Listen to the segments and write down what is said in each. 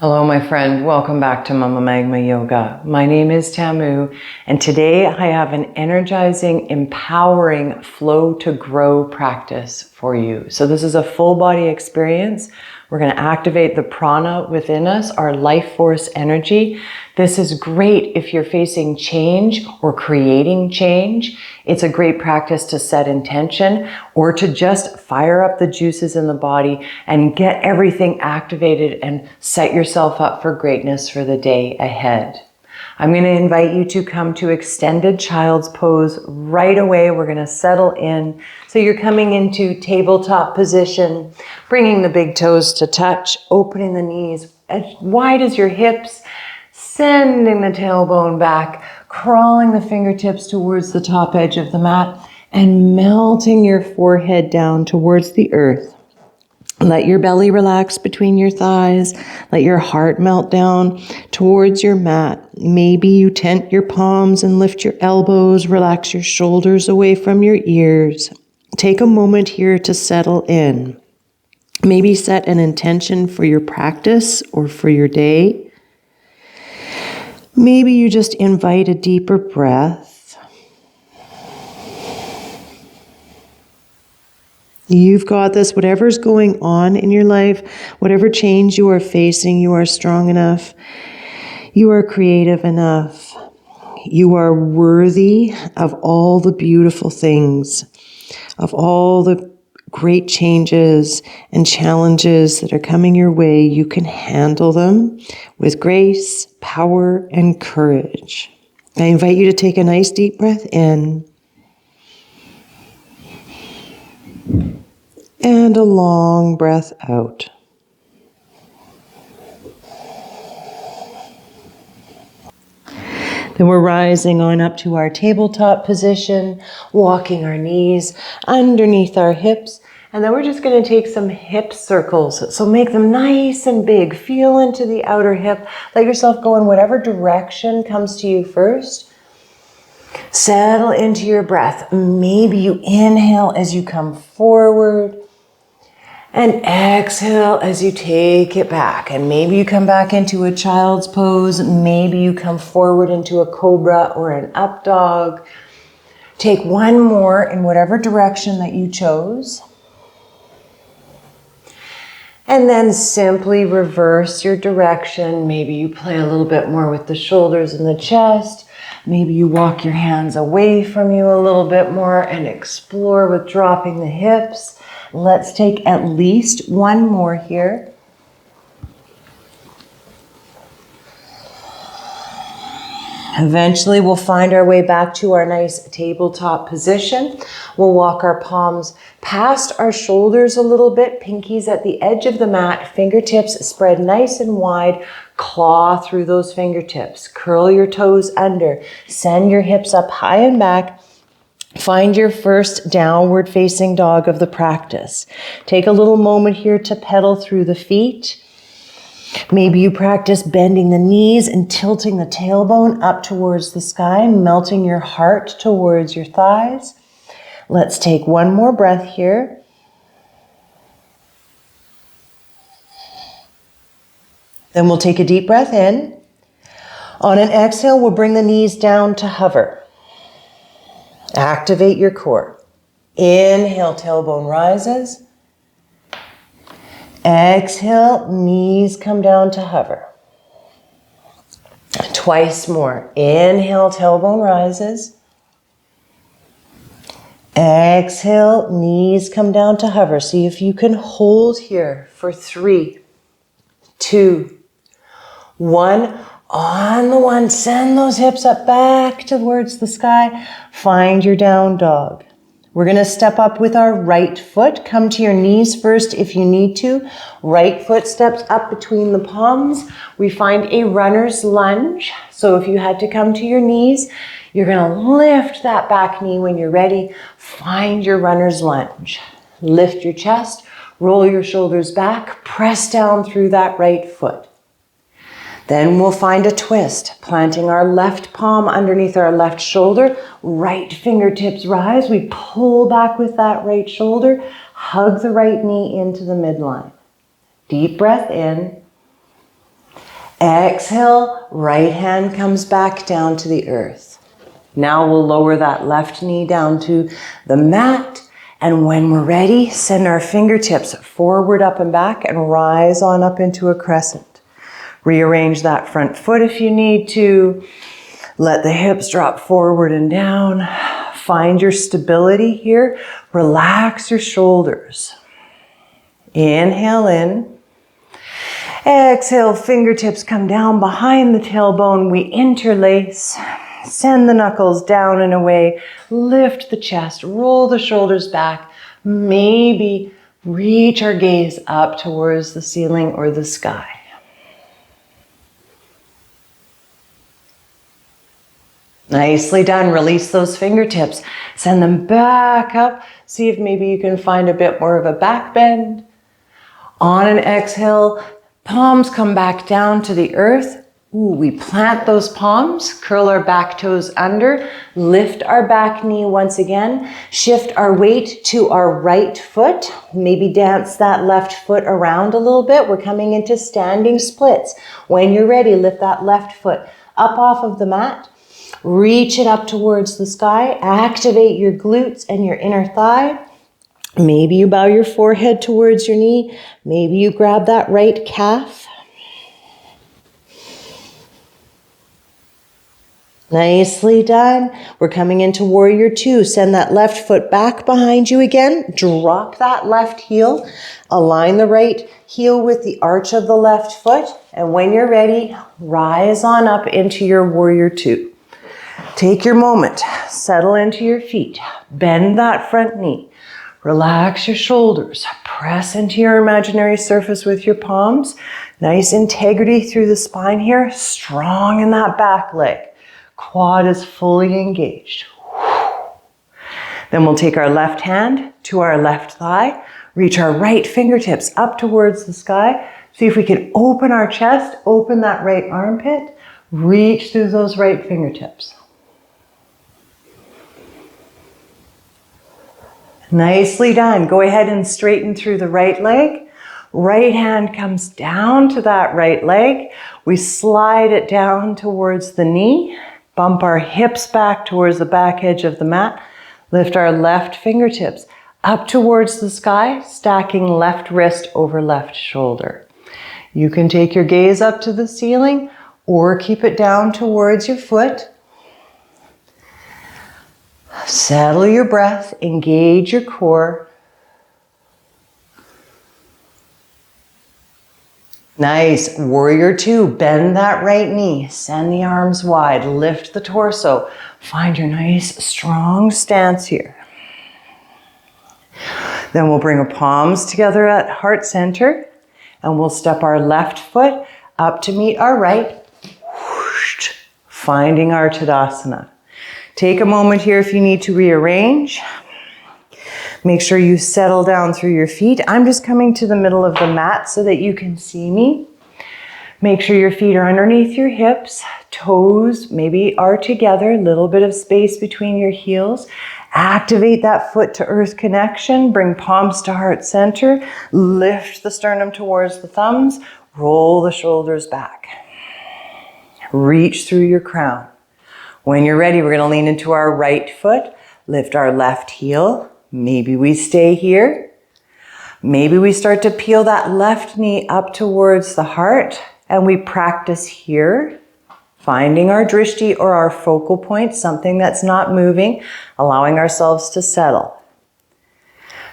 Hello, my friend. Welcome back to Mama Magma Yoga. My name is Tamu, and today I have an energizing, empowering flow to grow practice for you. So this is a full body experience. We're going to activate the prana within us, our life force energy. This is great if you're facing change or creating change. It's a great practice to set intention or to just fire up the juices in the body and get everything activated and set yourself up for greatness for the day ahead. I'm going to invite you to come to extended child's pose right away. We're going to settle in. So you're coming into tabletop position, bringing the big toes to touch, opening the knees as wide as your hips, sending the tailbone back, crawling the fingertips towards the top edge of the mat, and melting your forehead down towards the earth. Let your belly relax between your thighs. Let your heart melt down towards your mat. Maybe you tent your palms and lift your elbows. Relax your shoulders away from your ears. Take a moment here to settle in. Maybe set an intention for your practice or for your day. Maybe you just invite a deeper breath. You've got this. Whatever's going on in your life, whatever change you are facing, you are strong enough. You are creative enough. You are worthy of all the beautiful things, of all the great changes and challenges that are coming your way. You can handle them with grace, power, and courage. I invite you to take a nice deep breath in. And a long breath out. Then we're rising on up to our tabletop position, walking our knees underneath our hips, and then we're just going to take some hip circles. So make them nice and big. Feel into the outer hip. Let yourself go in whatever direction comes to you first. Settle into your breath. Maybe you inhale as you come forward. And exhale as you take it back. And maybe you come back into a child's pose. Maybe you come forward into a cobra or an up dog. Take one more in whatever direction that you chose. And then simply reverse your direction. Maybe you play a little bit more with the shoulders and the chest. Maybe you walk your hands away from you a little bit more and explore with dropping the hips. Let's take at least one more here. Eventually, we'll find our way back to our nice tabletop position. We'll walk our palms past our shoulders a little bit, pinkies at the edge of the mat, fingertips spread nice and wide, claw through those fingertips, curl your toes under, send your hips up high and back. Find your first downward facing dog of the practice. Take a little moment here to pedal through the feet. Maybe you practice bending the knees and tilting the tailbone up towards the sky, melting your heart towards your thighs. Let's take one more breath here. Then we'll take a deep breath in. On an exhale, we'll bring the knees down to hover. Activate your core. Inhale, tailbone rises. Exhale, knees come down to hover. Twice more. Inhale, tailbone rises. Exhale, knees come down to hover. See if you can hold here for 3, 2, 1. On the one, send those hips up back towards the sky. Find your down dog. We're going to step up with our right foot. Come to your knees first if you need to. Right foot steps up between the palms. We find a runner's lunge. So if you had to come to your knees, you're going to lift that back knee when you're ready. Find your runner's lunge. Lift your chest, roll your shoulders back, press down through that right foot. Then we'll find a twist, planting our left palm underneath our left shoulder, right fingertips rise. We pull back with that right shoulder, hug the right knee into the midline. Deep breath in. Exhale, right hand comes back down to the earth. Now we'll lower that left knee down to the mat. And when we're ready, send our fingertips forward, up and back, and rise on up into a crescent. Rearrange that front foot if you need to. Let the hips drop forward and down. Find your stability here. Relax your shoulders. Inhale in. Exhale, fingertips come down behind the tailbone. We interlace. Send the knuckles down and away. Lift the chest. Roll the shoulders back. Maybe reach our gaze up towards the ceiling or the sky. Nicely done. Release those fingertips. Send them back up. See if maybe you can find a bit more of a back bend. On an exhale, palms come back down to the earth. Ooh, we plant those palms, curl our back toes under, lift our back knee once again, shift our weight to our right foot, maybe dance that left foot around a little bit. We're coming into standing splits. When you're ready, lift that left foot up off of the mat, reach it up towards the sky, activate your glutes and your inner thigh. Maybe you bow your forehead towards your knee, maybe you grab that right calf. Nicely done. We're coming into warrior two. Send that left foot back behind you again. Drop that left heel. Align the right heel with the arch of the left foot. And when you're ready, rise on up into your warrior two. Take your moment. Settle into your feet. Bend that front knee. Relax your shoulders. Press into your imaginary surface with your palms. Nice integrity through the spine here. Strong in that back leg. Quad is fully engaged. Then we'll take our left hand to our left thigh, reach our right fingertips up towards the sky. See if we can open our chest, open that right armpit, reach through those right fingertips. Nicely done. Go ahead and straighten through the right leg. Right hand comes down to that right leg. We slide it down towards the knee. Bump our hips back towards the back edge of the mat. Lift our left fingertips up towards the sky, stacking left wrist over left shoulder. You can take your gaze up to the ceiling or keep it down towards your foot. Settle your breath, engage your core. Nice. Warrior two, bend that right knee, send the arms wide, lift the torso. Find your nice, strong stance here. Then we'll bring our palms together at heart center and we'll step our left foot up to meet our right, finding our Tadasana. Take a moment here if you need to rearrange. Make sure you settle down through your feet. I'm just coming to the middle of the mat so that you can see me. Make sure your feet are underneath your hips. Toes maybe are together, a little bit of space between your heels. Activate that foot to earth connection. Bring palms to heart center. Lift the sternum towards the thumbs. Roll the shoulders back. Reach through your crown. When you're ready, we're going to lean into our right foot. Lift our left heel. Maybe we stay here. Maybe we start to peel that left knee up towards the heart and we practice here, finding our drishti or our focal point, something that's not moving, allowing ourselves to settle.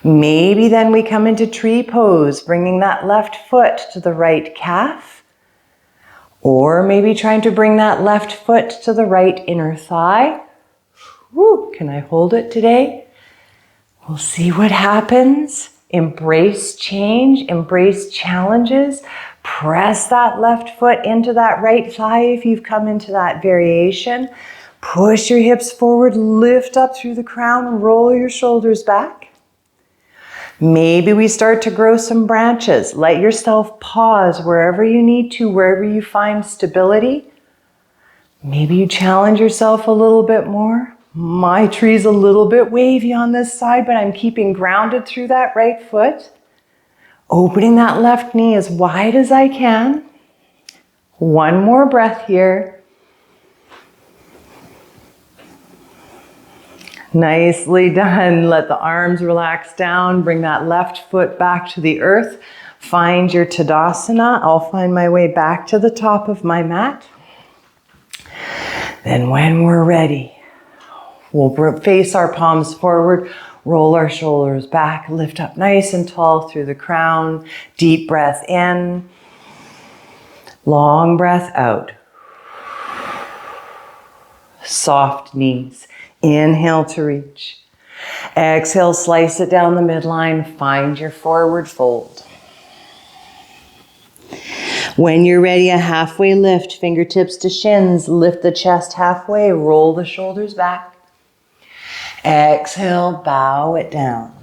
Maybe then we come into tree pose, bringing that left foot to the right calf, or maybe trying to bring that left foot to the right inner thigh. Woo, can I hold it today? We'll see what happens. Embrace change, embrace challenges. Press that left foot into that right thigh if you've come into that variation. Push your hips forward, lift up through the crown, roll your shoulders back. Maybe we start to grow some branches. Let yourself pause wherever you need to, wherever you find stability. Maybe you challenge yourself a little bit more. My tree's a little bit wavy on this side, but I'm keeping grounded through that right foot. Opening that left knee as wide as I can. One more breath here. Nicely done. Let the arms relax down. Bring that left foot back to the earth. Find your Tadasana. I'll find my way back to the top of my mat. Then when we're ready, we'll face our palms forward, roll our shoulders back, lift up nice and tall through the crown. Deep breath in. Long breath out. Soft knees. Inhale to reach. Exhale, slice it down the midline. Find your forward fold. When you're ready, a halfway lift, fingertips to shins. Lift the chest halfway, roll the shoulders back. Exhale, bow it down.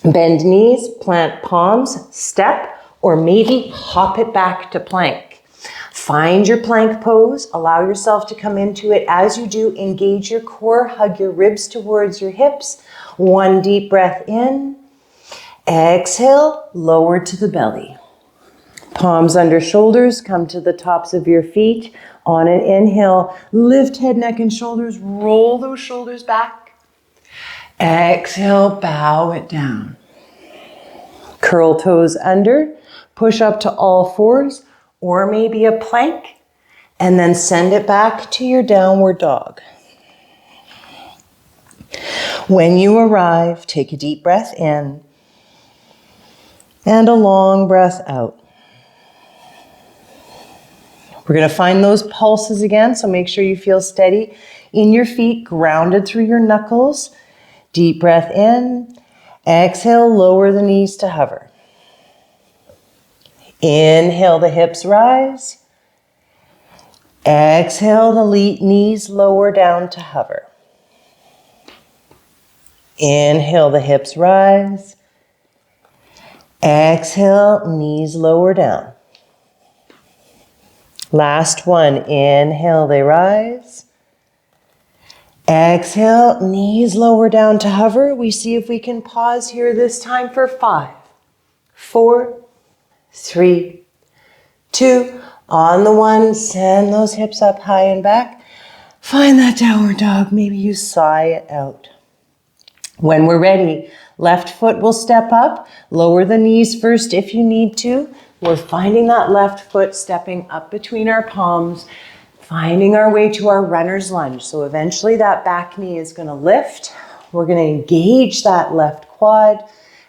Bend knees, plant palms, step, or maybe hop it back to plank. Find your plank pose. Allow yourself to come into it. As you do, engage your core, hug your ribs towards your hips. One deep breath in. Exhale, lower to the belly. Palms under shoulders, come to the tops of your feet. On an inhale, lift head, neck, and shoulders. Roll those shoulders back. Exhale, bow it down. Curl toes under, push up to all fours, or maybe a plank, and then send it back to your downward dog. When you arrive, take a deep breath in and a long breath out. We're going to find those pulses again, so make sure you feel steady in your feet, grounded through your knuckles. Deep breath in. Exhale, lower the knees to hover. Inhale, the hips rise. Exhale, the knees lower down to hover. Inhale, the hips rise. Exhale, knees lower down. Last one. Inhale, they rise. Exhale, knees lower down to hover. We see if we can pause here this time for 5, 4, 3, 2. On the 1, send those hips up high and back. Find that downward dog. Maybe you sigh it out. When we're ready, left foot will step up. Lower the knees first if you need to. We're finding that left foot stepping up between our palms, finding our way to our runner's lunge. So eventually that back knee is going to lift. We're going to engage that left quad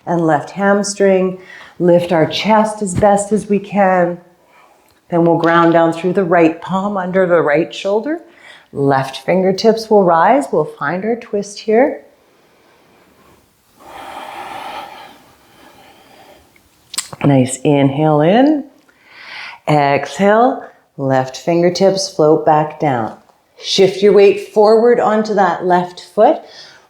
and left hamstring. Lift our chest as best as we can. Then we'll ground down through the right palm under the right shoulder. Left fingertips will rise. We'll find our twist here. Nice inhale in. Exhale. Left fingertips float back down. Shift your weight forward onto that left foot.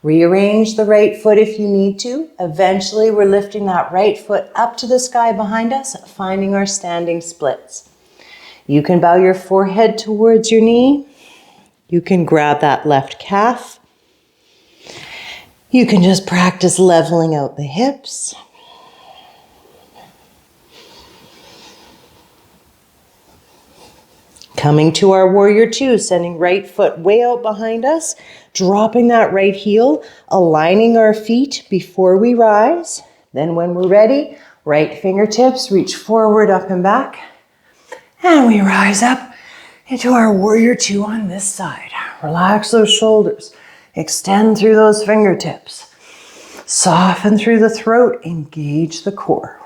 Rearrange the right foot if you need to. Eventually, we're lifting that right foot up to the sky behind us, finding our standing splits. You can bow your forehead towards your knee. You can grab that left calf. You can just practice leveling out the hips. Coming to our warrior 2, sending right foot way out behind us, dropping that right heel, aligning our feet before we rise. Then when we're ready, right fingertips reach forward, up and back. And we rise up into our warrior 2 on this side. Relax those shoulders. Extend through those fingertips. Soften through the throat. Engage the core.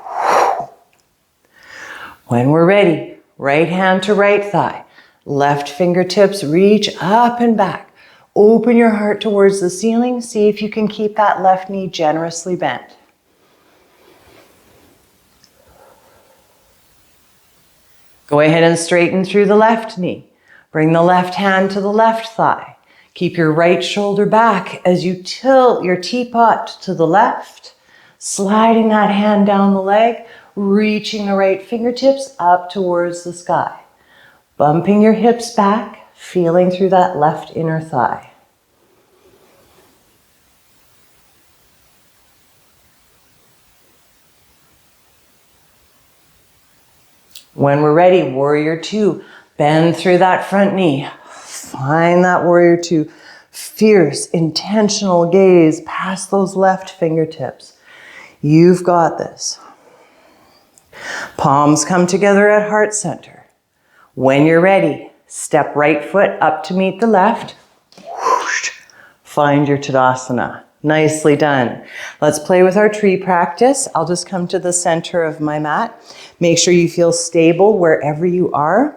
When we're ready, right hand to right thigh. Left fingertips reach up and back. Open your heart towards the ceiling. See if you can keep that left knee generously bent. Go ahead and straighten through the left knee. Bring the left hand to the left thigh. Keep your right shoulder back as you tilt your teapot to the left, sliding that hand down the leg, reaching the right fingertips up towards the sky. Bumping your hips back, feeling through that left inner thigh. When we're ready, warrior two. Bend through that front knee. Find that warrior two. Fierce, intentional gaze past those left fingertips. You've got this. Palms come together at heart center. When you're ready, step right foot up to meet the left. Whoosh. Find your Tadasana. Nicely done. Let's play with our tree practice. I'll just come to the center of my mat. Make sure you feel stable wherever you are.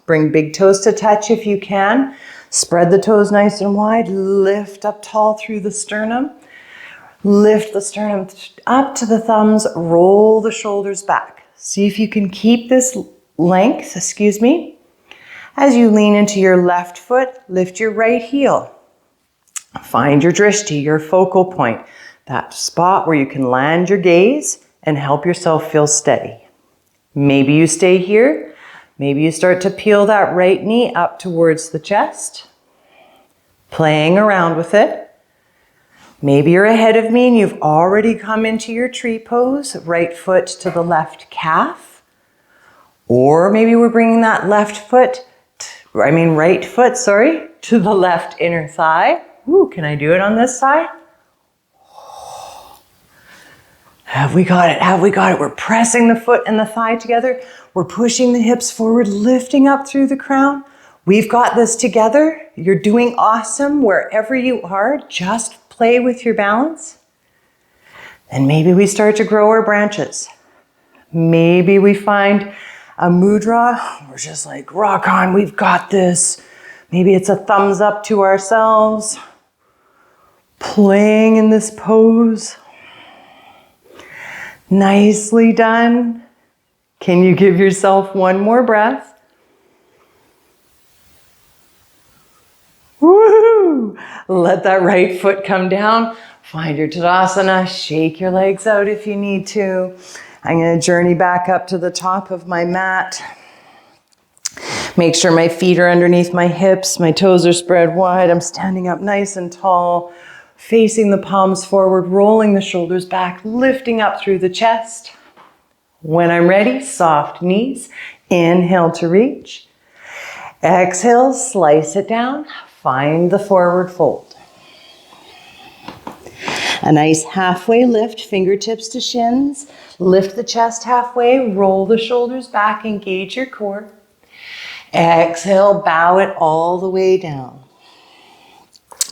Bring big toes to touch if you can. Spread the toes nice and wide. Lift up tall through the sternum. Lift the sternum up to the thumbs. Roll the shoulders back. See if you can keep this length, as you lean into your left foot, lift your right heel. Find your drishti, your focal point, that spot where you can land your gaze and help yourself feel steady. Maybe you stay here. Maybe you start to peel that right knee up towards the chest, playing around with it. Maybe you're ahead of me and you've already come into your tree pose, right foot to the left calf. Or maybe we're bringing that right foot, to the left inner thigh. Ooh, can I do it on this side? Have we got it? Have we got it? We're pressing the foot and the thigh together. We're pushing the hips forward, lifting up through the crown. We've got this together. You're doing awesome wherever you are. Just play with your balance. And maybe we start to grow our branches. Maybe we find a mudra. We're just like, rock on, we've got this. Maybe it's a thumbs up to ourselves. Playing in this pose. Nicely done. Can you give yourself one more breath? Woo! Let that right foot come down. Find your Tadasana. Shake your legs out if you need to. I'm going to journey back up to the top of my mat. Make sure my feet are underneath my hips. My toes are spread wide. I'm standing up nice and tall. Facing the palms forward, rolling the shoulders back, lifting up through the chest. When I'm ready, soft knees. Inhale to reach. Exhale, slice it down. Find the forward fold. A nice halfway lift, fingertips to shins. Lift the chest halfway, roll the shoulders back, engage your core. Exhale, bow it all the way down.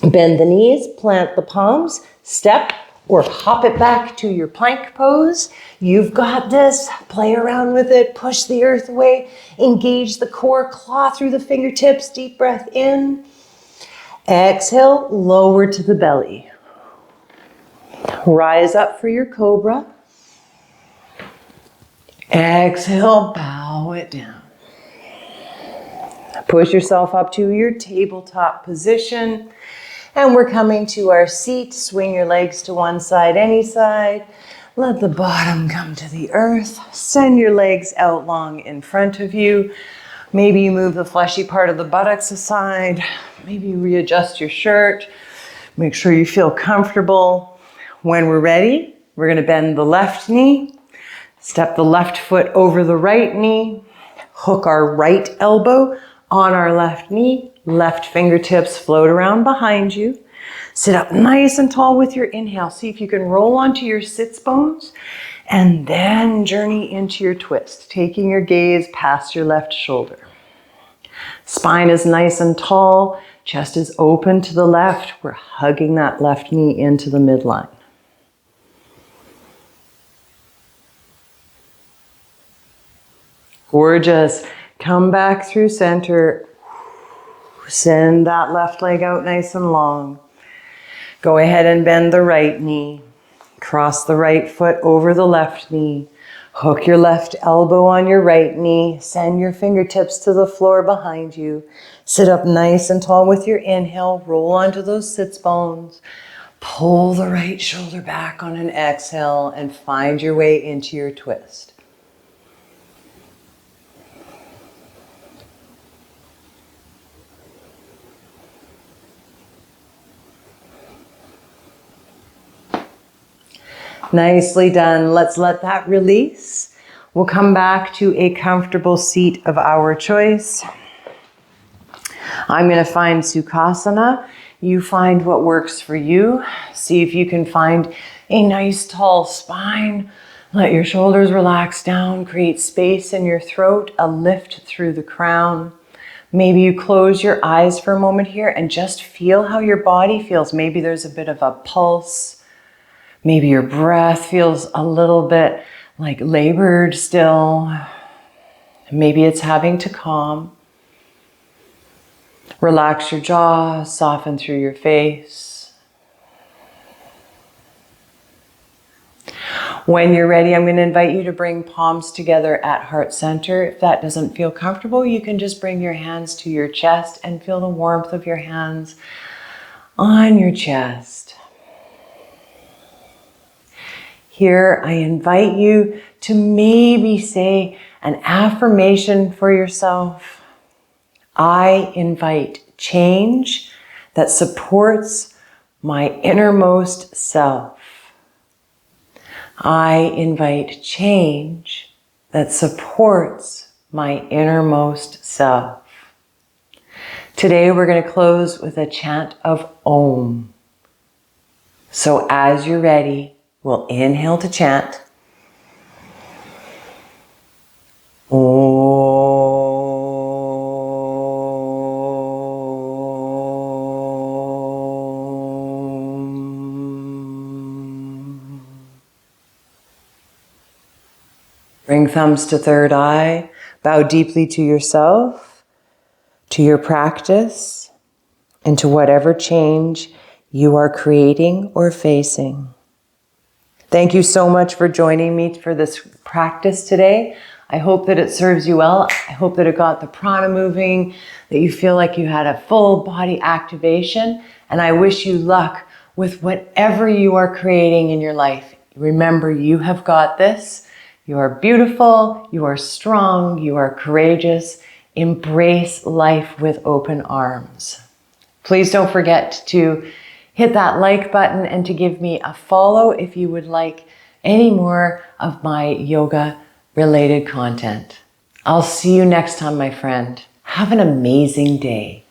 Bend the knees, plant the palms, step or hop it back to your plank pose. You've got this. Play around with it. Push the earth away. Engage the core. Claw through the fingertips. Deep breath in. Exhale, lower to the belly. Rise up for your cobra. Exhale, bow it down. Push yourself up to your tabletop position. And we're coming to our seat. Swing your legs to one side, any side. Let the bottom come to the earth. Send your legs out long in front of you. Maybe you move the fleshy part of the buttocks aside. Maybe you readjust your shirt. Make sure you feel comfortable. When we're ready, we're going to bend the left knee. Step the left foot over the right knee. Hook our right elbow on our left knee. Left fingertips float around behind you. Sit up nice and tall with your inhale. See if you can roll onto your sits bones and then journey into your twist, taking your gaze past your left shoulder. Spine is nice and tall. Chest is open to the left. We're hugging that left knee into the midline. Gorgeous. Come back through center. Send that left leg out nice and long. Go ahead and bend the right knee. Cross the right foot over the left knee. Hook your left elbow on your right knee. Send your fingertips to the floor behind you. Sit up nice and tall with your inhale. Roll onto those sits bones. Pull the right shoulder back on an exhale and find your way into your twist. Nicely done. Let's let that release. We'll come back to a comfortable seat of our choice. I'm going to find Sukhasana. You find what works for you. See if you can find a nice tall spine. Let your shoulders relax down. Create space in your throat, a lift through the crown. Maybe you close your eyes for a moment here and just feel how your body feels. Maybe there's a bit of a pulse. Maybe your breath feels a little bit like labored still. Maybe it's having to calm. Relax your jaw, soften through your face. When you're ready, I'm going to invite you to bring palms together at heart center. If that doesn't feel comfortable, you can just bring your hands to your chest and feel the warmth of your hands on your chest. Here, I invite you to maybe say an affirmation for yourself. I invite change that supports my innermost self. I invite change that supports my innermost self. Today we're going to close with a chant of Om. So as you're ready, we'll inhale to chant. Om. Bring thumbs to third eye. Bow deeply to yourself, to your practice, and to whatever change you are creating or facing. Thank you so much for joining me for this practice today. I hope that it serves you well. I hope that it got the prana moving, that you feel like you had a full body activation, and I wish you luck with whatever you are creating in your life. Remember, you have got this. You are beautiful, you are strong, you are courageous. Embrace life with open arms. Please don't forget to hit that like button and to give me a follow if you would like any more of my yoga related content. I'll see you next time, my friend. Have an amazing day.